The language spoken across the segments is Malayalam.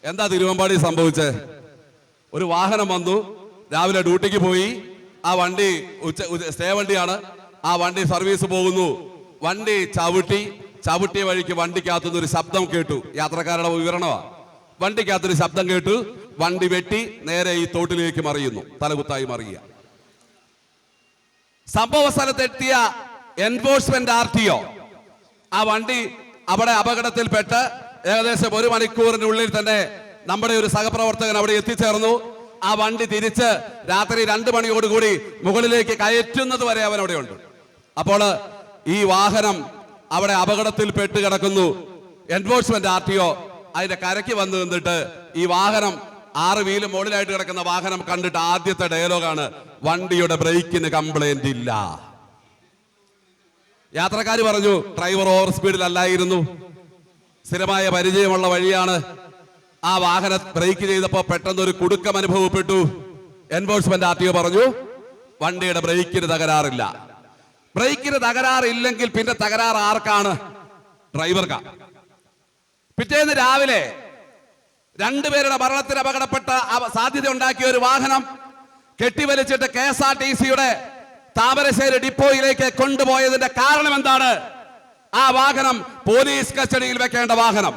എന്താ തിരുവമ്പാടി സംഭവിച്ചത്? ഒരു വാഹനം വന്നു, രാവിലെ ഡ്യൂട്ടിക്ക് പോയി. ആ വണ്ടി സ്റ്റേ വണ്ടിയാണ്. ആ വണ്ടി സർവീസ് പോകുന്നു. വണ്ടി ചവിട്ടിയ വഴിക്ക് വണ്ടിക്കകത്തുനിന്ന് ഒരു ശബ്ദം കേട്ടു. യാത്രക്കാരുടെ വിവരണമാണ്. വണ്ടിക്കകത്തൊരു ശബ്ദം കേട്ടു. വണ്ടി വെട്ടി നേരെ ഈ തോട്ടിലേക്ക് മറിയുന്നു, തലകുത്തായി മറിയുക. സംഭവ സ്ഥലത്തെത്തിയ എൻഫോഴ്സ്മെന്റ് RTO ആ വണ്ടി അവിടെ അപകടത്തിൽപ്പെട്ട് ഏകദേശം 1 മണിക്കൂറിനുള്ളിൽ തന്നെ നമ്മുടെ ഒരു സഹപ്രവർത്തകൻ അവിടെ എത്തിച്ചേർന്നു. ആ വണ്ടി തിരിച്ച് രാത്രി 2 മണിയോടുകൂടി മുകളിലേക്ക് കയറ്റുന്നത് വരെ അവൻ അവിടെ ഉണ്ട്. അപ്പോൾ ഈ വാഹനം അവിടെ അപകടത്തിൽപ്പെട്ട് കിടക്കുന്നു. എൻഫോഴ്സ്മെന്റ് RTO അതിന്റെ കരയ്ക്ക് വന്നു നിന്നിട്ട് ഈ വാഹനം 6 വീല് മുകളിലായിട്ട് കിടക്കുന്ന വാഹനം കണ്ടിട്ട് ആദ്യത്തെ ഡയലോഗാണ്, വണ്ടിയുടെ ബ്രേക്കിന് കംപ്ലൈന്റ് ഇല്ല. യാത്രക്കാർ പറഞ്ഞു, ഡ്രൈവർ ഓവർ സ്പീഡിലല്ലായിരുന്നു, സ്ഥിരമായ പരിചയമുള്ള വഴിയാണ്. ആ വാഹനം ബ്രേക്ക് ചെയ്തപ്പോൾ പെട്ടെന്ന് ഒരു കുടുക്കം അനുഭവപ്പെട്ടു. എൻഫോഴ്സ്മെന്റ് RTO പറഞ്ഞു, വണ്ടിയുടെ ബ്രേക്കിന് തകരാറില്ല. ബ്രേക്കിന് തകരാറില്ലെങ്കിൽ പിന്നെ തകരാറ് ആർക്കാണ്? ഡ്രൈവർക്കാണ്. പിറ്റേന്ന് രാവിലെ 2 പേരുടെ മരണത്തിന് അപകടപ്പെട്ട സാധ്യത ഉണ്ടാക്കിയ ഒരു വാഹനം കെട്ടിവലിച്ചിട്ട് KSRTCയുടെ താമരശ്ശേരി ഡിപ്പോയിലേക്ക് കൊണ്ടുപോയതിന്റെ കാരണം എന്താണ്? ആ വാഹനം പോലീസ് കസ്റ്റഡിയിൽ വെക്കേണ്ട വാഹനം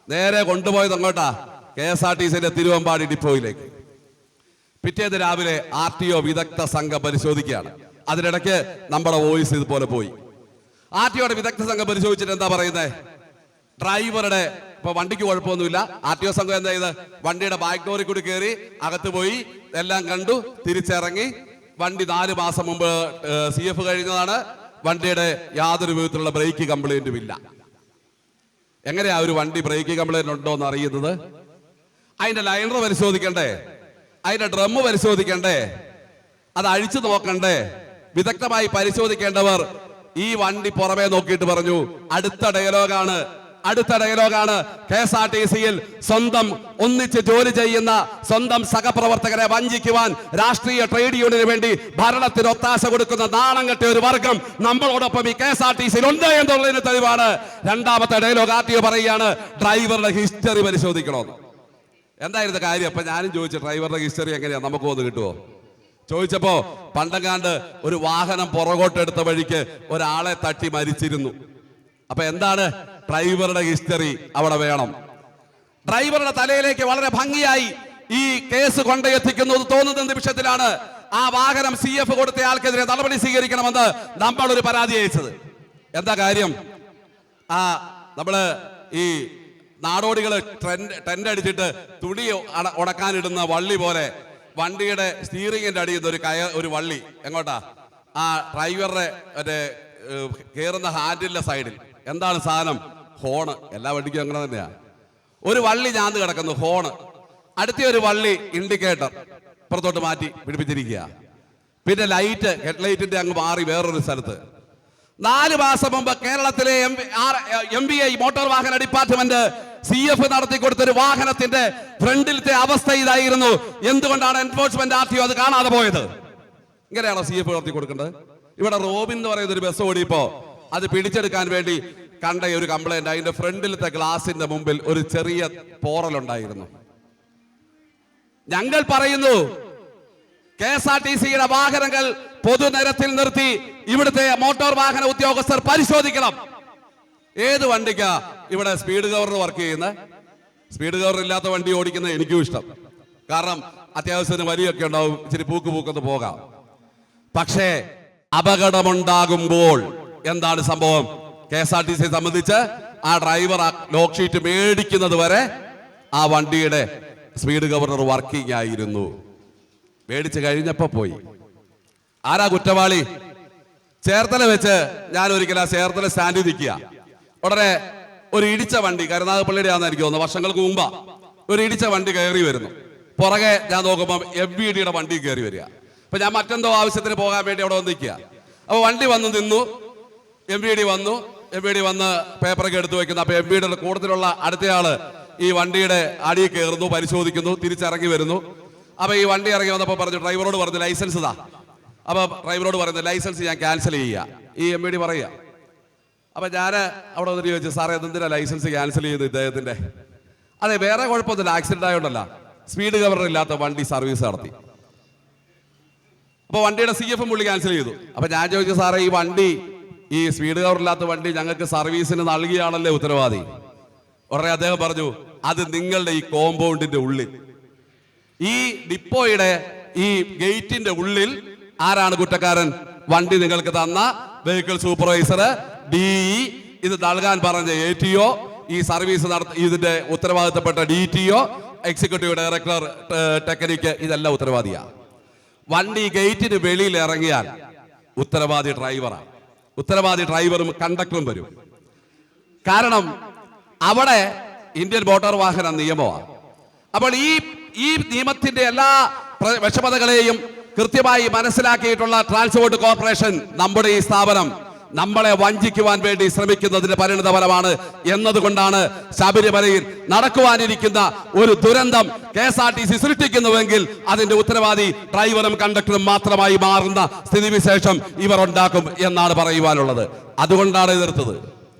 നേരെ കൊണ്ടുപോയത് അങ്ങോട്ടാ, KSRTCയുടെ തിരുവമ്പാടി ഡിപ്പോയിലേക്ക്. പിറ്റേന്ന് രാവിലെ RTO വിദഗ്ധ സംഘം പരിശോധിക്കുകയാണ്. അതിനിടയ്ക്ക് നമ്മുടെ വോയിസ് ഇതുപോലെ പോയി. RTOയുടെ വിദഗ്ധ സംഘം പരിശോധിച്ചിട്ട് എന്താ പറയുന്നത്? ഡ്രൈവറുടെ ഇപ്പൊ വണ്ടിക്ക് കുഴപ്പമൊന്നുമില്ല. RTO സംഘം എന്താ ചെയ്ത്, വണ്ടിയുടെ ബാക്ക് ഡോറിൽ കൂടി കയറി അകത്ത് പോയി എല്ലാം കണ്ടു, തിരിച്ചിറങ്ങി. വണ്ടി 4 മാസം മുമ്പ് CF കഴിഞ്ഞതാണ്. വണ്ടിയുടെ യാതൊരു വിധത്തിലുള്ള ബ്രേക്ക് കംപ്ലൈന്റും ഇല്ല. എങ്ങനെയാ ഒരു വണ്ടി ബ്രേക്ക് കംപ്ലൈന്റ് ഉണ്ടോ എന്ന് അറിയുന്നത്? അതിന്റെ ലൈനർ പരിശോധിക്കണ്ടേ? അതിന്റെ ഡ്രം പരിശോധിക്കണ്ടേ? അത് അഴിച്ചു നോക്കണ്ടേ? വിദഗ്ധമായി പരിശോധിക്കേണ്ടവർ ഈ വണ്ടി പുറമേ നോക്കിയിട്ട് പറഞ്ഞു, അടുത്ത ഡയലോഗാണ് KSRTCയിൽ സ്വന്തം ഒന്നിച്ച് ജോലി ചെയ്യുന്ന സ്വന്തം സഹപ്രവർത്തകരെ വഞ്ചിക്കുവാൻ രാഷ്ട്രീയ ട്രേഡ് യൂണിയന് വേണ്ടി ഭരണത്തിന് ഒത്താശ കൊടുക്കുന്ന നാണം കെട്ടിയ ഒരു വർഗം നമ്മളോടൊപ്പം ഈ KSRTCയിൽ ഉണ്ട് എന്നുള്ളതിന് തെളിവാണ്. രണ്ടാമത്തെ ഡയലോഗ് RTO പറയുകയാണ്, ഡ്രൈവറുടെ ഹിസ്റ്ററി പരിശോധിക്കണമെന്ന്. എന്തായിരുന്നു കാര്യം? അപ്പൊ ഞാനും ചോദിച്ചു, ഡ്രൈവറുടെ ഹിസ്റ്ററി എങ്ങനെയാ, നമുക്ക് ഒന്ന് കിട്ടുമോ ചോദിച്ചപ്പോ, പണ്ടങ്ങാണ്ട് ഒരു വാഹനം പുറകോട്ടെടുത്ത വഴിക്ക് ഒരാളെ തട്ടി മരിച്ചിരുന്നു. അപ്പൊ എന്താണ് ഡ്രൈവറുടെ ഹിസ്റ്ററി അവിടെ വേണം. ഡ്രൈവറുടെ തലയിലേക്ക് വളരെ ഭംഗിയായി ഈ കേസ് കൊണ്ടെത്തിക്കുന്നത് തോന്നുന്ന നിമിഷത്തിലാണ് ആ വാഹനം CF കൊടുത്ത ആൾക്കെതിരെ നടപടി സ്വീകരിക്കണമെന്ന് നമ്മളൊരു പരാതി അയച്ചത്. എന്താ കാര്യം? നമ്മള് ഈ നാടോടികള് ടെന്റ് അടിച്ചിട്ട് തുണി ഉണക്കാനിടുന്ന വള്ളി പോലെ വണ്ടിയുടെ സ്റ്റീറിംഗിന്റെ അടിയിൽ നിന്ന് ഒരു വള്ളി എങ്ങോട്ടാ? ആ ഡ്രൈവറുടെ മറ്റേ കയറുന്ന ഹാൻഡിലിന്റെ സൈഡിൽ എന്താണ് സാധനം? ഹോണ്. എല്ലാ വണ്ടിക്കും അങ്ങനെ തന്നെയാ. ഒരു വള്ളി ഞാന്ന് കിടക്കുന്നു, ഹോണ്. അടുത്ത ഒരു വള്ളി ഇൻഡിക്കേറ്റർ പുറത്തോട്ട് മാറ്റി പിടിപ്പിച്ചിരിക്കുക. പിന്നെ ലൈറ്റ്, ഹെഡ്ലൈറ്റിന്റെ അങ്ങ് മാറി വേറൊരു സ്ഥലത്ത്. 4 മാസം മുമ്പ് കേരളത്തിലെ MVI മോട്ടോർ വാഹന ഡിപ്പാർട്ട്മെന്റ് CF നടത്തിക്കൊടുത്തൊരു വാഹനത്തിന്റെ ഫ്രണ്ടിലത്തെ അവസ്ഥ ഇതായിരുന്നു. എന്തുകൊണ്ടാണ് എൻഫോഴ്സ്മെന്റ് RTO അത് കാണാതെ പോയത്? ഇങ്ങനെയാണോ CF നടത്തി കൊടുക്കേണ്ടത്? ഇവിടെ റോബിൻ എന്ന് പറയുന്ന ഒരു ബസ് ഓടിയപ്പോ അത് പിടിച്ചെടുക്കാൻ വേണ്ടി കണ്ട ഒരു കംപ്ലൈന്റ്, അതിന്റെ ഫ്രണ്ടിലത്തെ ഗ്ലാസിന്റെ മുമ്പിൽ ഒരു ചെറിയ പോറലുണ്ടായിരുന്നു. ഞങ്ങൾ പറയുന്നു, KSRTCയുടെ വാഹനങ്ങൾ പൊതുനിരത്തിൽ നിർത്തി ഇവിടുത്തെ മോട്ടോർ വാഹന ഉദ്യോഗസ്ഥർ പരിശോധിക്കണം. ഏത് വണ്ടിക്കാ ഇവിടെ സ്പീഡ് ഗവർണർ വർക്ക് ചെയ്യുന്നത്? സ്പീഡ് ഗവർണർ ഇല്ലാത്ത വണ്ടി ഓടിക്കുന്നത് എനിക്കും ഇഷ്ടം. കാരണം അത്യാവശ്യത്തിന് വലിയൊക്കെ ഉണ്ടാവും, ഇച്ചിരി പൂക്കൊന്ന് പോകാം. പക്ഷേ അപകടമുണ്ടാകുമ്പോൾ എന്താണ് സംഭവം? KSRTCയെ സംബന്ധിച്ച് ആ ഡ്രൈവർ ആ ലോക്ക് ഷീറ്റ് മേടിക്കുന്നത് വരെ ആ വണ്ടിയുടെ സ്പീഡ് ഗവർണർ വർക്കിംഗ് ആയിരുന്നു. മേടിച്ച് കഴിഞ്ഞപ്പോ പോയി. ആരാ കുറ്റവാളി? ചേർത്തല വെച്ച് ഞാൻ ഒരിക്കലും ചേർത്തല സ്റ്റാൻഡിൽ നിൽക്കുക. ഉടനെ ഒരു ഇടിച്ച വണ്ടി, കരുനാഗപ്പള്ളിയുടെ ആണെന്ന് എനിക്ക് തോന്നുന്നു, വർഷങ്ങൾക്ക് മുമ്പാ ഒരു ഇടിച്ച വണ്ടി കയറി വരുന്നു. പുറകെ ഞാൻ നോക്കുമ്പോൾ FVDയുടെ വണ്ടി കയറി വരിക. അപ്പൊ ഞാൻ മറ്റെന്തോ ആവശ്യത്തിന് പോകാൻ വേണ്ടി അവിടെ വന്ന് നിൽക്കുക. അപ്പൊ വണ്ടി വന്ന് നിന്നു. MVD വന്ന് പേപ്പറൊക്കെ എടുത്തു വെക്കുന്നു. അപ്പൊ MVDയുടെ കൂടുതലുള്ള അടുത്തയാള് ഈ വണ്ടിയുടെ അടിയിൽ കയറുന്നു, പരിശോധിക്കുന്നു, തിരിച്ചിറങ്ങി വരുന്നു. അപ്പൊ ഈ വണ്ടി ഇറങ്ങി വന്നപ്പോ പറഞ്ഞു, ഡ്രൈവറോട് പറഞ്ഞു ലൈസൻസ് ഇതാ. അപ്പൊ ഡ്രൈവറോട് പറയുന്നത് ലൈസൻസ് ഞാൻ ക്യാൻസൽ ചെയ്യുക. ഈ MVD പറയുക. അപ്പൊ ഞാൻ അവിടെ വന്നിട്ട് ചോദിച്ചു, സാറേ എന്തിനാ ലൈസൻസ് ക്യാൻസൽ ചെയ്ത് ഇദ്ദേഹത്തിന്റെ? അതെ, വേറെ കുഴപ്പമൊന്നുമില്ല. ആക്സിഡന്റ് ആയതുകൊണ്ടല്ല, സ്പീഡ് ഗവർണർ ഇല്ലാത്ത വണ്ടി സർവീസ് നടത്തി. അപ്പൊ വണ്ടിയുടെ CF പുള്ളി ക്യാൻസൽ ചെയ്തു. അപ്പൊ ഞാൻ ചോദിച്ചു, സാറേ ഈ വണ്ടി, ഈ സ്പീഡ് ഗവർണർ ഇല്ലാത്ത വണ്ടി ഞങ്ങൾക്ക് സർവീസിന് നൽകിയാണല്ലേ ഉത്തരവാദി? ഉടനെ അദ്ദേഹം പറഞ്ഞു, അത് നിങ്ങളുടെ ഈ കോമ്പൗണ്ടിന്റെ ഉള്ളിൽ, ഈ ഡിപ്പോയുടെ ഈ ഗേറ്റിന്റെ ഉള്ളിൽ ആരാണ് കുറ്റക്കാരൻ? വണ്ടി നിങ്ങൾക്ക് തന്ന വെഹിക്കിൾ സൂപ്പർവൈസർ, DE, ഇത് നൽകാൻ പറഞ്ഞ ATO, ഈ സർവീസ് ഇതിന്റെ ഉത്തരവാദിത്തപ്പെട്ട DTO, എക്സിക്യൂട്ടീവ് ഡയറക്ടർ ടെക്നിക്ക്, ഇതെല്ലാം ഉത്തരവാദിയാണ്. വണ്ടി ഗേറ്റിന് വെളിയിൽ ഇറങ്ങിയാൽ ഉത്തരവാദി ഡ്രൈവറാണ്. ഉത്തരവാദി ഡ്രൈവറും കണ്ടക്ടറും വരും. കാരണം അവിടെ ഇന്ത്യൻ മോട്ടോർ വാഹന നിയമമാണ്. അപ്പോൾ ഈ നിയമത്തിന്റെ എല്ലാ വിഷമതകളെയും കൃത്യമായി മനസ്സിലാക്കിയിട്ടുള്ള ട്രാൻസ്പോർട്ട് കോർപ്പറേഷൻ, നമ്മുടെ ഈ സ്ഥാപനം നമ്മളെ വഞ്ചിക്കുവാൻ വേണ്ടി ശ്രമിക്കുന്നതിന്റെ പരിണിതഫലമാണ് എന്നതുകൊണ്ടാണ് ശബരിമലയിൽ നടക്കുവാനിരിക്കുന്ന ഒരു ദുരന്തം KSRTC സൃഷ്ടിക്കുന്നുവെങ്കിൽ അതിന്റെ ഉത്തരവാദി ഡ്രൈവറും കണ്ടക്ടറും മാത്രമായി മാറുന്ന സ്ഥിതിവിശേഷം ഇവർ ഉണ്ടാക്കും എന്നാണ് പറയുവാനുള്ളത്. അതുകൊണ്ടാണ് എതിർത്തത്.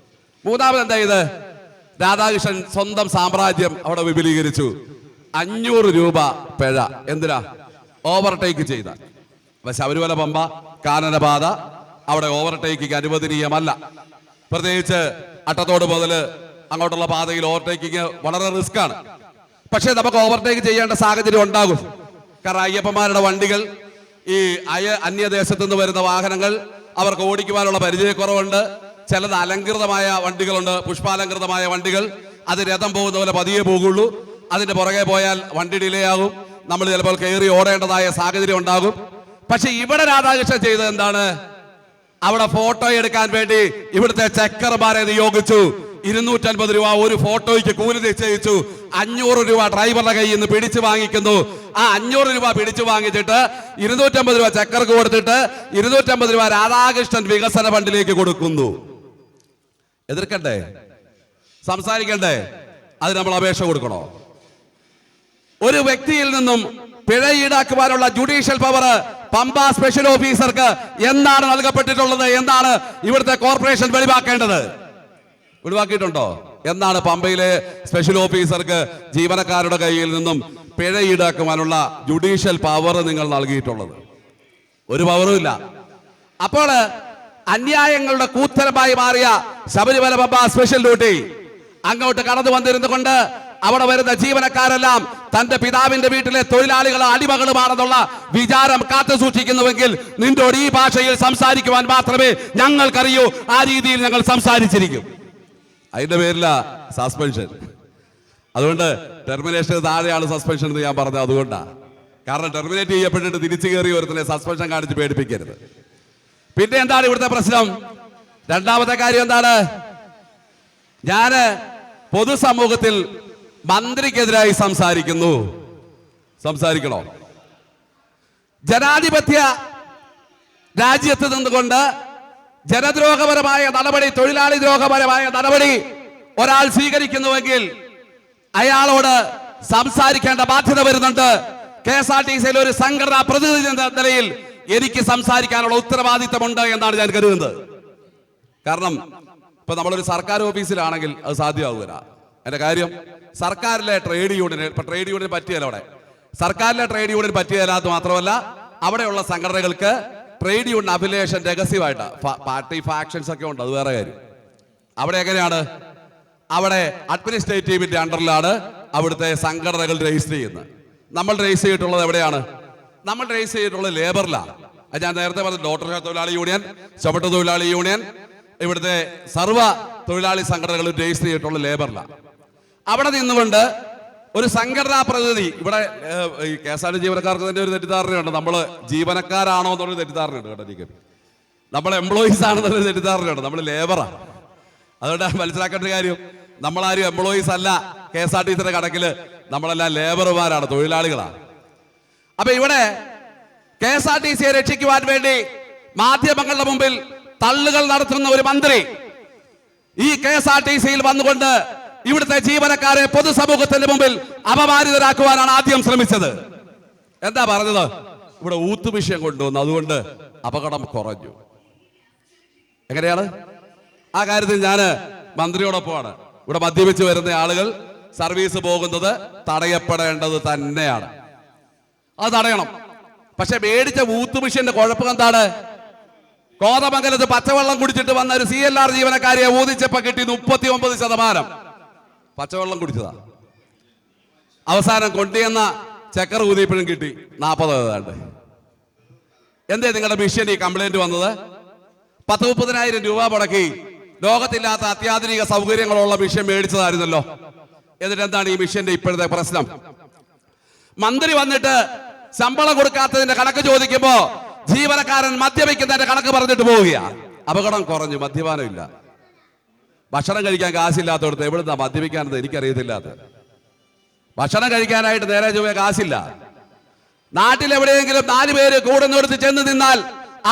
മൂന്നാമത് എന്താ ഇത്? രാധാകൃഷ്ണൻ സ്വന്തം സാമ്രാജ്യം അവിടെ വിപുലീകരിച്ചു. 500 രൂപ പിഴ. എന്തിനാ? ഓവർടേക്ക് ചെയ്ത. ശബരിമല, പമ്പ, കാനനപാത അവിടെ ഓവർടേക്കിംഗ് അനുവദനീയമല്ല. പ്രത്യേകിച്ച് അട്ടത്തോട് മുതൽ അങ്ങോട്ടുള്ള പാതയിൽ ഓവർടേക്കിംഗ് വളരെ റിസ്ക് ആണ്. പക്ഷേ നമുക്ക് ഓവർടേക്ക് ചെയ്യേണ്ട സാഹചര്യം ഉണ്ടാകും. കാരണം അയ്യപ്പന്മാരുടെ വണ്ടികൾ, ഈ അന്യദേശത്തു നിന്ന് വരുന്ന വാഹനങ്ങൾ, അവർക്ക് ഓടിക്കുവാനുള്ള പരിചയക്കുറവുണ്ട്. ചിലത് അലങ്കൃതമായ വണ്ടികളുണ്ട്, പുഷ്പാലങ്കൃതമായ വണ്ടികൾ. അത് രഥം പോകുന്ന പോലെ പതിയെ പോകുള്ളൂ. അതിന്റെ പുറകെ പോയാൽ വണ്ടി ഡിലേ ആകും. നമ്മൾ ചിലപ്പോൾ കയറി ഓടേണ്ടതായ സാഹചര്യം ഉണ്ടാകും. പക്ഷെ ഇവിടെ രാധാകൃഷ്ണൻ ചെയ്തത് എന്താണ്? അവിടെ ഫോട്ടോ എടുക്കാൻ വേണ്ടി ഇവിടുത്തെ ചെക്കർമാരെ നിയോഗിച്ചു. 250 രൂപ ഒരു ഫോട്ടോയ്ക്ക് കൂലി നിശ്ചയിച്ചു. 500 രൂപ ഡ്രൈവറുടെ കയ്യിൽ നിന്ന് പിടിച്ചു വാങ്ങിക്കുന്നു. ആ 500 രൂപ പിടിച്ചു വാങ്ങിച്ചിട്ട് 250 രൂപ ചെക്കർക്ക് കൊടുത്തിട്ട് 250 രൂപ രാധാകൃഷ്ണൻ വികസന ഫണ്ടിലേക്ക് കൊടുക്കുന്നു. എതിർക്കണ്ടേ? സംസാരിക്കണ്ടേ? അത് നമ്മൾ അപേക്ഷ കൊടുക്കണോ? ഒരു വ്യക്തിയിൽ നിന്നും പിഴ ഈടാക്കുവാനുള്ള ജുഡീഷ്യൽ പവർ പമ്പ സ്പെഷ്യൽ ഓഫീസർക്ക് എന്താണ് നൽകപ്പെട്ടിട്ടുള്ളത്? എന്താണ് ഇവിടുത്തെ കോർപ്പറേഷൻ വെളിവാക്കേണ്ടത്? വെളിവാക്കിയിട്ടുണ്ടോ? എന്നാണ് പമ്പയിലെ സ്പെഷ്യൽ ഓഫീസർക്ക് ജീവനക്കാരുടെ കയ്യിൽ നിന്നും പിഴ ഈടാക്കുവാനുള്ള ജുഡീഷ്യൽ പവർ നിങ്ങൾ നൽകിയിട്ടുള്ളത്? ഒരു പവറും ഇല്ല. അപ്പോൾ അന്യായങ്ങളുടെ കൂത്തരമായി മാറിയ ശബരിമല പമ്പ സ്പെഷ്യൽ ഡ്യൂട്ടി അങ്ങോട്ട് കടന്നു വന്നിരുന്നു കൊണ്ട് അവിടെ വരുന്ന ജീവനക്കാരെല്ലാം തന്റെ പിതാവിന്റെ വീട്ടിലെ തൊഴിലാളികളും അടിമകളുമാണെന്നുള്ള വിചാരം കാത്തു സൂക്ഷിക്കുന്നുവെങ്കിൽ നിന്നോട് ഈ ഭാഷയിൽ സംസാരിക്കുവാൻ മാത്രമേ ഞങ്ങൾക്കറിയൂ. ആ രീതിയിൽ ഞങ്ങൾ സംസാരിച്ചിരിക്കും. അതിന്റെ പേരില സസ്പെൻഷൻ. അതുകൊണ്ട് ടെർമിനേഷൻ താഴെയാണ് സസ്പെൻഷൻ എന്ന് ഞാൻ പറഞ്ഞത് അതുകൊണ്ടാണ്. കാരണം ടെർമിനേറ്റ് ചെയ്യപ്പെട്ടിട്ട് തിരിച്ചു കയറി ഒരുത്തനെ സസ്പെൻഷൻ കാണിച്ച് പേടിപ്പിക്കരുത്. പിന്നെ എന്താണ് ഇവിടുത്തെ പ്രശ്നം? രണ്ടാമത്തെ കാര്യം എന്താണ്? ഞാന് പൊതുസമൂഹത്തിൽ മന്ത്രിക്കെതിരായി സംസാരിക്കണോ? ജനാധിപത്യ രാജ്യത്ത് നിന്നുകൊണ്ട് ജനദ്രോഹപരമായ നടപടി, തൊഴിലാളി ദ്രോഹപരമായ നടപടി ഒരാൾ സ്വീകരിക്കുന്നുവെങ്കിൽ അയാളോട് സംസാരിക്കേണ്ട ബാധ്യത വരുന്നുണ്ട്. KSRTCയിൽ ഒരു സംഘടനാ പ്രതിനിധി എന്ന നിലയിൽ എനിക്ക് സംസാരിക്കാനുള്ള ഉത്തരവാദിത്തമുണ്ട് എന്നാണ് ഞാൻ കരുതുന്നത്. കാരണം ഇപ്പൊ നമ്മളൊരു സർക്കാർ ഓഫീസിലാണെങ്കിൽ അത് സാധ്യമാവുക. എന്റെ കാര്യം സർക്കാരിലെ ട്രേഡ് യൂണിയൻ, ഇപ്പൊ ട്രേഡ് യൂണിയൻ പറ്റിയല്ല അവിടെ. സർക്കാരിലെ ട്രേഡ് യൂണിയൻ പറ്റിയല്ലാത്ത മാത്രമല്ല അവിടെയുള്ള സംഘടനകൾക്ക് ട്രേഡ് യൂണിയൻ അഫിലിയേഷൻ രഹസ്യമായിട്ട് പാർട്ടി ഫാക്ഷൻസ് ഒക്കെ ഉണ്ട്. അത് വേറെ കാര്യം. അവിടെ എങ്ങനെയാണ്? അവിടെ അഡ്മിനിസ്ട്രേറ്റീവിന്റെ അണ്ടറിലാണ് അവിടുത്തെ സംഘടനകൾ രജിസ്റ്റർ ചെയ്യുന്നത്. നമ്മൾ രജിസ്റ്റർ ചെയ്തിട്ടുള്ളത് എവിടെയാണ്? നമ്മൾ രജിസ്റ്റർ ചെയ്തിട്ടുള്ളത് ലേബറിലാണ്. ഞാൻ നേരത്തെ പറഞ്ഞു, ഓട്ടോറിക്ഷ തൊഴിലാളി യൂണിയൻ, ചുമട്ട് തൊഴിലാളി യൂണിയൻ, ഇവിടുത്തെ സർവ്വ തൊഴിലാളി സംഘടനകൾ രജിസ്റ്റർ ചെയ്തിട്ടുള്ള ലേബറിലാണ്. അവിടെ നിന്നുകൊണ്ട് ഒരു സംഘടനാ പ്രതിനിധി, ഇവിടെ ഈ KSRTC ജീവനക്കാർക്ക് തന്നെ ഒരു തെറ്റിദ്ധാരണയുണ്ട്. നമ്മൾ ജീവനക്കാരാണോ എന്നൊരു തെറ്റിദ്ധാരണയുണ്ട് കേട്ടോ. എനിക്ക് നമ്മൾ എംപ്ലോയീസ് ആണെന്നൊരു തെറ്റിദ്ധാരണയുണ്ട്. നമ്മൾ ലേബറാണ്. അതുകൊണ്ട് മനസ്സിലാക്കേണ്ട കാര്യം, നമ്മളാരും എംപ്ലോയീസ് അല്ല. KSRTCയുടെ കണക്കിൽ നമ്മളെല്ലാം ലേബർമാരാണ്, തൊഴിലാളികളാണ്. അപ്പൊ ഇവിടെ KSRTCയെ രക്ഷിക്കുവാൻ വേണ്ടി മാധ്യമങ്ങളുടെ മുമ്പിൽ തള്ളുകൾ നടത്തുന്ന ഒരു മന്ത്രി ഈ KSRTCയിൽ വന്നുകൊണ്ട് ഇവിടുത്തെ ജീവനക്കാരെ പൊതുസമൂഹത്തിന്റെ മുമ്പിൽ അപമാനിതരാക്കുവാനാണ് ആദ്യം ശ്രമിച്ചത്. എന്താ പറഞ്ഞത്? ഇവിടെ ഊത്തുവിഷയം കൊണ്ടുവന്നു, അതുകൊണ്ട് അപകടം കുറഞ്ഞു. എങ്ങനെയാണ്? ആ കാര്യത്തിൽ ഞാൻ മന്ത്രിയോടൊപ്പമാണ്. ഇവിടെ മദ്യപിച്ച് വരുന്ന ആളുകൾ സർവീസ് പോകുന്നത് തടയപ്പെടേണ്ടത് തന്നെയാണ്. അത് തടയണം. പക്ഷെ മേടിച്ച ബൂത്ത് മിഷ്യന്റെ കുഴപ്പം എന്താണ്? കോതമംഗലത്ത് പച്ചവെള്ളം കുടിച്ചിട്ട് വന്ന ഒരു CLR ജീവനക്കാരിയെ ഊതിച്ചപ്പോ കിട്ടി 39% പച്ചവെള്ളം കുടിച്ചതാ. അവസാനം കൊണ്ടുവന്ന ചക്കർ ഊതിയപ്പോഴും കിട്ടി 40 ഏതാണ്ട്. എന്തേ നിങ്ങളുടെ മിഷ്യൻ ഈ കംപ്ലൈന്റ് വന്നത്? 10-30,000 രൂപ മുടക്കി ലോകത്തില്ലാത്ത അത്യാധുനിക സൗകര്യങ്ങളുള്ള മിഷ്യൻ മേടിച്ചതായിരുന്നല്ലോ. എന്നിട്ട് എന്താണ് ഈ മിഷ്യന്റെ ഇപ്പോഴത്തെ പ്രശ്നം? മന്ത്രി വന്നിട്ട് ശമ്പളം കൊടുക്കാത്തതിന്റെ കണക്ക് ചോദിക്കുമ്പോ ജീവനക്കാരൻ മദ്യപിക്കുന്നതിന്റെ കണക്ക് പറഞ്ഞിട്ട് പോവുകയാണ്. അപകടം കുറഞ്ഞു, മദ്യപാനം ഇല്ല. ഭക്ഷണം കഴിക്കാൻ കാശില്ലാത്തടത്ത് എവിടുന്നാ മദ്യപിക്കാനെന്ന് എനിക്കറിയത്തില്ലാത്ത. ഭക്ഷണം കഴിക്കാനായിട്ട് നേരെ ചൊവ്വേ കാശില്ല. നാട്ടിൽ എവിടെയെങ്കിലും 4 പേര് കൂടുന്നിടത്ത് ചെന്ന് നിന്നാൽ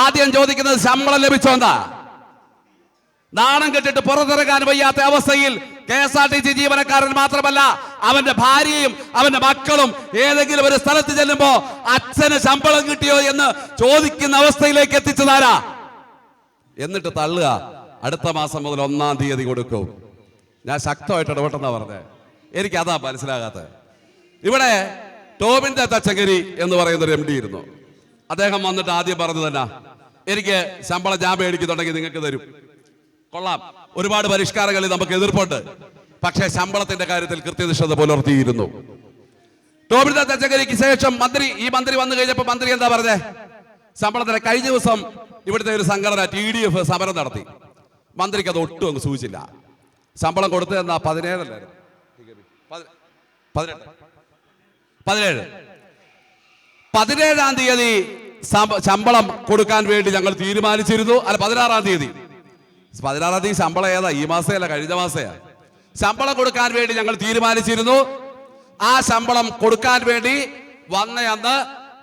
ആദ്യം ചോദിക്കുന്നത് ശമ്പളം ലഭിച്ചോന്നാ. നാണം കെട്ടിട്ട് പുറത്തിറങ്ങാൻ വയ്യാത്ത അവസ്ഥയിൽ KSRTC ജീവനക്കാരൻ മാത്രമല്ല, അവന്റെ ഭാര്യയും അവന്റെ മക്കളും ഏതെങ്കിലും ഒരു സ്ഥലത്ത് ചെല്ലുമ്പോ അച്ഛന് ശമ്പളം കിട്ടിയോ എന്ന് ചോദിക്കുന്ന അവസ്ഥയിലേക്ക് എത്തിച്ചതാരാ? എന്നിട്ട് തള്ളുക, അടുത്ത മാസം മുതൽ 1-ാം തീയതി കൊടുക്കും. ഞാൻ ശക്തമായിട്ട് ഇടപെട്ടെന്നാ പറഞ്ഞത്. എനിക്ക് അതാ മനസ്സിലാകാത്തത്. ഇവിടെ ടോബിൻ തച്ചങ്കരി എന്ന് പറയുന്ന ഒരു MD ഇരുന്നു. അദ്ദേഹം വന്നിട്ട് ആദ്യം പറഞ്ഞു തന്നെ, എനിക്ക് ശമ്പളം ഞാൻ മേടിക്കുന്നുണ്ടെങ്കിൽ നിങ്ങൾക്ക് തരും. കൊള്ളാം, ഒരുപാട് പരിഷ്കാരങ്ങളിൽ നമുക്ക് എതിർപ്പുണ്ട്. പക്ഷേ ശമ്പളത്തിന്റെ കാര്യത്തിൽ കൃത്യനിഷ്ഠത പുലർത്തിയിരുന്നു. ടോബിൻ തച്ചങ്കരിക്ക് ശേഷം ഈ മന്ത്രി വന്നു കഴിഞ്ഞപ്പോൾ മന്ത്രി എന്താ പറഞ്ഞേ? ശമ്പളത്തിന് കഴിഞ്ഞ ദിവസം ഇവിടുത്തെ ഒരു സംഘടന TDF സമരം നടത്തി. മന്ത്രിക്ക് അത് ഒട്ടും അങ്ങ് സൂചിച്ചില്ല. ശമ്പളം കൊടുത്തതെന്നാ 17-ാം തീയതി ശമ്പളം കൊടുക്കാൻ വേണ്ടി ഞങ്ങൾ തീരുമാനിച്ചിരുന്നു. അല്ല, 16-ാം തീയതി ശമ്പളം ഏതാ? ഈ മാസമല്ല, കഴിഞ്ഞ മാസയാ. ശമ്പളം കൊടുക്കാൻ വേണ്ടി ഞങ്ങൾ തീരുമാനിച്ചിരുന്നു. ആ ശമ്പളം കൊടുക്കാൻ വേണ്ടി വന്ന അന്ന്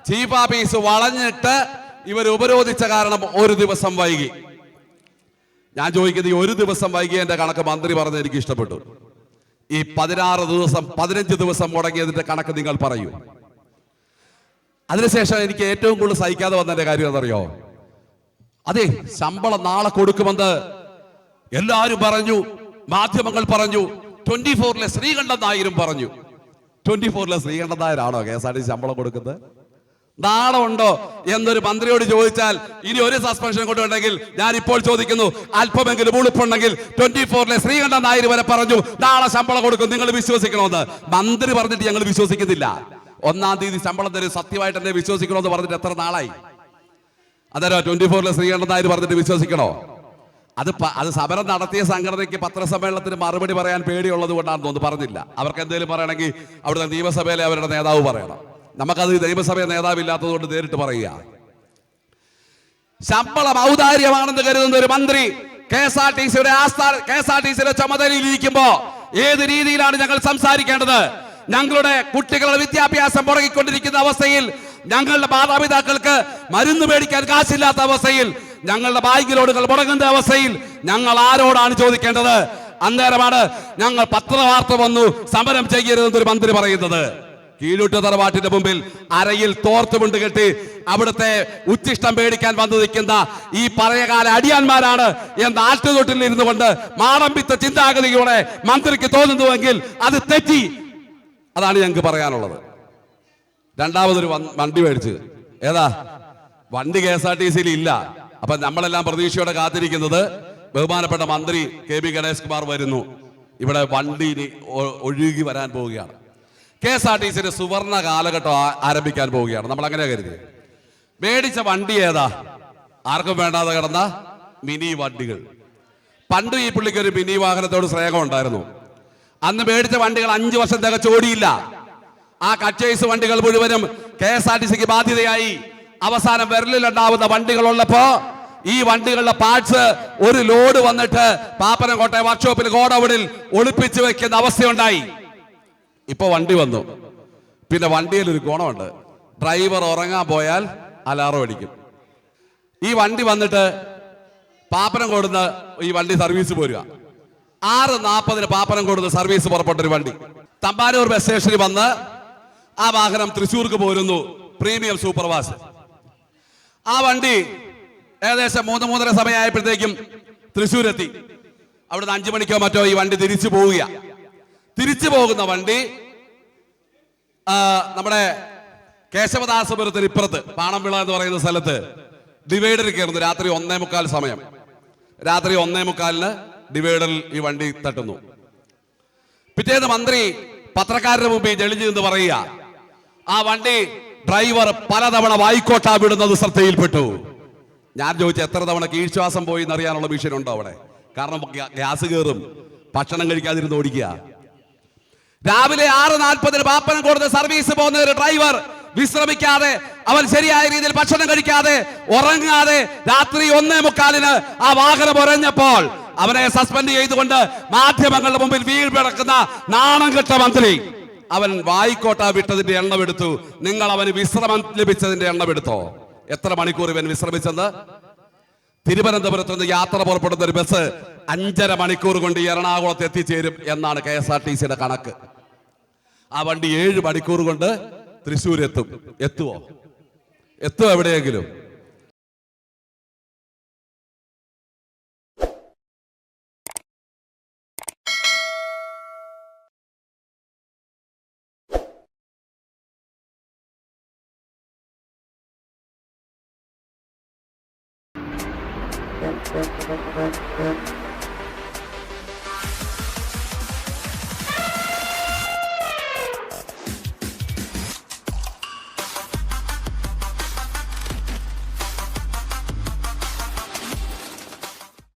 ചീഫ് ഓഫീസ് വളഞ്ഞിട്ട് ഇവർ ഉപരോധിച്ച കാരണം ഒരു ദിവസം വൈകി. ഞാൻ ചോദിക്കുന്നത്, ഈ ഒരു ദിവസം വൈകിയതിന്റെ കണക്ക് മന്ത്രി പറഞ്ഞത് എനിക്ക് ഇഷ്ടപ്പെട്ടു. ഈ 16 ദിവസം 15 ദിവസം മുടങ്ങിയതിന്റെ കണക്ക് നിങ്ങൾ പറയൂ. അതിനുശേഷം എനിക്ക് ഏറ്റവും കൂടുതൽ സഹിക്കാതെ വന്നതിന്റെ കാര്യം എന്നറിയോ? അതെ, ശമ്പളം നാളെ കൊടുക്കുമെന്ന് എല്ലാവരും പറഞ്ഞു, മാധ്യമങ്ങൾ പറഞ്ഞു, 24-ലെ ശ്രീകണ്ഠൻ നായരും പറഞ്ഞു. 24-ലെ ശ്രീകണ്ഠൻ നായരാണോ KSRTC ശമ്പളം കൊടുക്കുന്നത്? നാളെ ഉണ്ടോ എന്നൊരു മന്ത്രിയോട് ചോദിച്ചാൽ ഇനി ഒരു സസ്പെൻഷൻ കൊണ്ടുണ്ടെങ്കിൽ ഞാൻ ഇപ്പോൾ ചോദിക്കുന്നു, അല്പമെങ്കിലും ഉളുപ്പുണ്ടെങ്കിൽ 24-ലെ ശ്രീകണ്ഠൻ നായർ വരെ പറഞ്ഞു നാളെ ശമ്പളം കൊടുക്കും, നിങ്ങൾ വിശ്വസിക്കണമെന്ന്. മന്ത്രി പറഞ്ഞിട്ട് ഞങ്ങൾ വിശ്വസിക്കുന്നില്ല. 1-ാം തീയതി ശമ്പളം തരും, സത്യമായിട്ട് എന്നെ വിശ്വസിക്കണമെന്ന് പറഞ്ഞിട്ട് എത്ര നാളായി? അതോ 24-ലെ ശ്രീകണ്ഠൻ നായർ പറഞ്ഞിട്ട് വിശ്വസിക്കണോ? അത് സമരം നടത്തിയ സംഘടനയ്ക്ക് പത്രസമ്മേളനത്തിന് മറുപടി പറയാൻ പേടിയുള്ളത് കൊണ്ടാണെന്ന് തോന്നുന്നു പറഞ്ഞില്ല. അവർക്ക് എന്തെങ്കിലും പറയണമെങ്കിൽ അവിടുത്തെ നിയമസഭയിലെ അവരുടെ നേതാവ് പറയണം. നമുക്കത് നിയമസഭ നേതാവില്ലാത്തത് കൊണ്ട് നേരിട്ട് പറയുക. ശമ്പളം ഔദാര്യമാണെന്ന് കരുതുന്ന ഒരു മന്ത്രി KSRTCയുടെ ചുമതലയിൽ ഇരിക്കുമ്പോ ഏത് രീതിയിലാണ് ഞങ്ങൾ സംസാരിക്കേണ്ടത്? ഞങ്ങളുടെ കുട്ടികളുടെ വിദ്യാഭ്യാസം മുടങ്ങിക്കൊണ്ടിരിക്കുന്ന അവസ്ഥയിൽ, ഞങ്ങളുടെ മാതാപിതാക്കൾക്ക് മരുന്ന് മേടിക്കാൻ കാശില്ലാത്ത അവസ്ഥയിൽ, ഞങ്ങളുടെ ബാങ്ക് ലോണുകൾ മുടങ്ങുന്ന അവസ്ഥയിൽ ഞങ്ങൾ ആരോടാണ് ചോദിക്കേണ്ടത്? അന്നേരമാണ് ഞങ്ങൾ പത്രവാർത്ത വന്നു സമരം ചെയ്യരുതെന്നൊരു മന്ത്രി പറയുന്നത്. കീഴൂട്ട് തറവാട്ടിന്റെ മുമ്പിൽ അരയിൽ തോർത്തുമുണ്ട് കെട്ടി അവിടുത്തെ ഉച്ചിഷ്ടം പേടിക്കാൻ വന്നു നിൽക്കുന്ന ഈ പഴയകാല അടിയാന്മാരാണ് എന്ന് ആറ്റുതൊട്ടിൽ ഇരുന്നു കൊണ്ട് മാടമ്പിത്ത ചിന്താഗതിയോടെ മന്ത്രിക്ക് തോന്നുന്നുവെങ്കിൽ അത് തെറ്റി. അതാണ് ഞങ്ങൾക്ക് പറയാനുള്ളത്. രണ്ടാമതൊരു വണ്ടി മേടിച്ച്, ഏതാ വണ്ടി KSRTCയിൽ ഇല്ല. അപ്പൊ നമ്മളെല്ലാം പ്രതീക്ഷയോടെ കാത്തിരിക്കുന്നത് ബഹുമാനപ്പെട്ട മന്ത്രി KB ഗണേഷ് കുമാർ വരുന്നു. ഇവിടെ വണ്ടി ഒഴുകി വരാൻ പോവുകയാണ്. KSRTCയുടെ സുവർണ കാലഘട്ടം ആരംഭിക്കാൻ പോവുകയാണ്. നമ്മൾ അങ്ങനെ കരുതി. മേടിച്ച വണ്ടി ഏതാ? ആർക്കും വേണ്ടാതെ കിടന്ന മിനി വണ്ടികൾ. പണ്ട് ഈ പുള്ളിക്ക് ഒരു മിനി വാഹനത്തോട് സ്നേഹം ഉണ്ടായിരുന്നു. അന്ന് മേടിച്ച വണ്ടികൾ 5 വർഷം തികച്ചോടിയില്ല. ആ കച്ചേസ് വണ്ടികൾ മുഴുവനും KSRTCക്ക് ബാധ്യതയായി. അവസാനം വിരലിലുണ്ടാവുന്ന വണ്ടികളുള്ളപ്പോ ഈ വണ്ടികളുടെ പാർട്സ് ഒരു ലോഡ് വന്നിട്ട് പാപ്പനംകോട്ടെ വർക്ക്ഷോപ്പിൽ ഗോഡൌണിൽ ഒളിപ്പിച്ചു വെക്കുന്ന അവസ്ഥയുണ്ടായി. ഇപ്പൊ വണ്ടി വന്നു. പിന്നെ വണ്ടിയിൽ ഒരു ഗുണമുണ്ട്, ഡ്രൈവർ ഉറങ്ങാൻ പോയാൽ അലാറം അടിക്കും. ഈ വണ്ടി വന്നിട്ട് പാപ്പനംകോടുന്ന് ഈ വണ്ടി സർവീസ് പോരുക. 6:40 പാപ്പനംകോടുന്ന് സർവീസ് പുറപ്പെട്ടൊരു വണ്ടി തമ്പാനൂർ ബസ് സ്റ്റേഷനിൽ വന്ന് ആ വാഹനം തൃശ്ശൂർക്ക് പോരുന്നു. പ്രീമിയം സൂപ്പർവാസ്. ആ വണ്ടി ഏകദേശം 3-3:30 സമയമായപ്പോഴത്തേക്കും തൃശ്ശൂരെത്തി. അവിടുന്ന് 5 മണിക്കോ മറ്റോ ഈ വണ്ടി തിരിച്ചു പോവുക. തിരിച്ചു പോകുന്ന വണ്ടി നമ്മുടെ കേശവദാസപുരത്തിന് ഇപ്പുറത്ത് പാണംവിള എന്ന് പറയുന്ന സ്ഥലത്ത് ഡിവൈഡറിൽ കയറുന്നു. രാത്രി 1:45 സമയം. രാത്രി 1:45 ഡിവൈഡറിൽ ഈ വണ്ടി തട്ടുന്നു. പിറ്റേന്ന് മന്ത്രി പത്രക്കാരുടെ മുമ്പിൽ ജഡ്ജി എന്ന് പറയുക, ആ വണ്ടി ഡ്രൈവർ പലതവണ വായിക്കോട്ടാ വിടുന്നത് ശ്രദ്ധയിൽപ്പെട്ടു. ഞാൻ ചോദിച്ചു, എത്ര തവണ കീഴ്ശ്വാസം പോയി എന്നറിയാനുള്ള മിഷൻ ഉണ്ടോ അവിടെ? കാരണം ഗ്യാസ് കയറും, ഭക്ഷണം കഴിക്കാതിരുന്ന് ഓടിക്കുക. രാവിലെ 6:40 പാപ്പനംകോട് സർവീസ് പോകുന്ന ഒരു ഡ്രൈവർ വിശ്രമിക്കാതെ, അവൻ ശരിയായ രീതിയിൽ ഭക്ഷണം കഴിക്കാതെ, ഉറങ്ങാതെ രാത്രി 1:45 ആ വാഹനം ഉറഞ്ഞപ്പോൾ അവനെ സസ്പെൻഡ് ചെയ്തുകൊണ്ട് മാധ്യമങ്ങളുടെ മുമ്പിൽ വീഴ്പിടക്കുന്ന നാണം കെട്ട മന്ത്രി അവൻ വായിക്കോട്ട വിട്ടതിന്റെ എണ്ണമെടുത്തു. നിങ്ങൾ അവന് വിശ്രമം ലഭിച്ചതിന്റെ എണ്ണമെടുത്തോ? എത്ര മണിക്കൂർ ഇവൻ വിശ്രമിച്ചെന്ന്? തിരുവനന്തപുരത്ത് നിന്ന് യാത്ര പുറപ്പെടുന്ന ഒരു ബസ് 5.5 മണിക്കൂർ കൊണ്ട് എറണാകുളത്ത് എത്തിച്ചേരും എന്നാണ് KSRTCയുടെ കണക്ക്. ആ വണ്ടി 7 മണിക്കൂർ കൊണ്ട് തൃശ്ശൂർ എത്തും. എത്തുവോ? എവിടെയെങ്കിലും? Thank you.